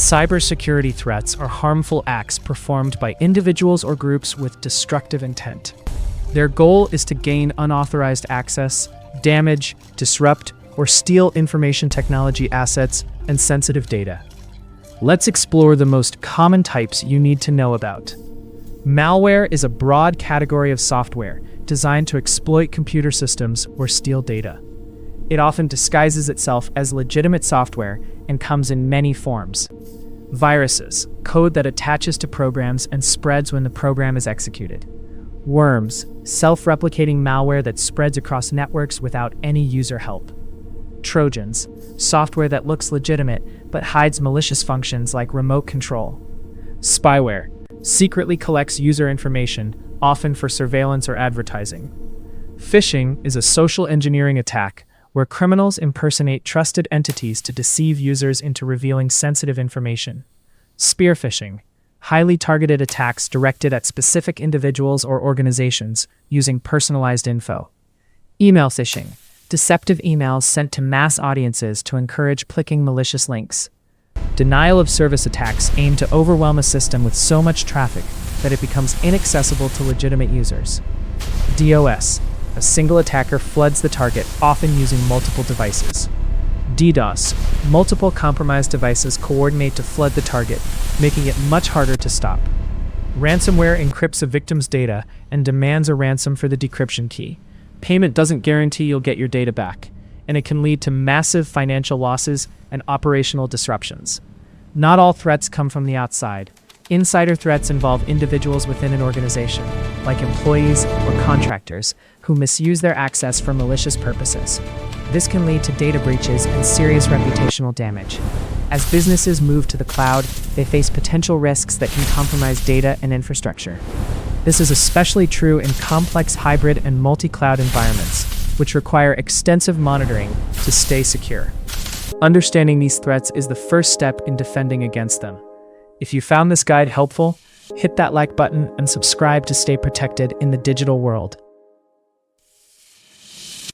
Cybersecurity threats are harmful acts performed by individuals or groups with destructive intent. Their goal is to gain unauthorized access, damage, disrupt, or steal information technology assets and sensitive data. Let's explore the most common types you need to know about. Malware is a broad category of software designed to exploit computer systems or steal data. It often disguises itself as legitimate software and comes in many forms. Viruses, code that attaches to programs and spreads when the program is executed. Worms, self-replicating malware that spreads across networks without any user help. Trojans, software that looks legitimate but hides malicious functions like remote control. Spyware, secretly collects user information, often for surveillance or advertising. Phishing is a social engineering attack where criminals impersonate trusted entities to deceive users into revealing sensitive information. Spear phishing, highly targeted attacks directed at specific individuals or organizations using personalized info. Email phishing, deceptive emails sent to mass audiences to encourage clicking malicious links. Denial of service attacks aim to overwhelm a system with so much traffic that it becomes inaccessible to legitimate users. DOS, a single attacker floods the target, often using multiple devices. DDoS, multiple compromised devices coordinate to flood the target, making it much harder to stop. Ransomware encrypts a victim's data and demands a ransom for the decryption key. Payment doesn't guarantee you'll get your data back, and it can lead to massive financial losses and operational disruptions. Not all threats come from the outside. Insider threats involve individuals within an organization, like employees or contractors, who misuse their access for malicious purposes. This can lead to data breaches and serious reputational damage. As businesses move to the cloud, they face potential risks that can compromise data and infrastructure. This is especially true in complex hybrid and multi-cloud environments, which require extensive monitoring to stay secure. Understanding these threats is the first step in defending against them. If you found this guide helpful, hit that like button and subscribe to stay protected in the digital world.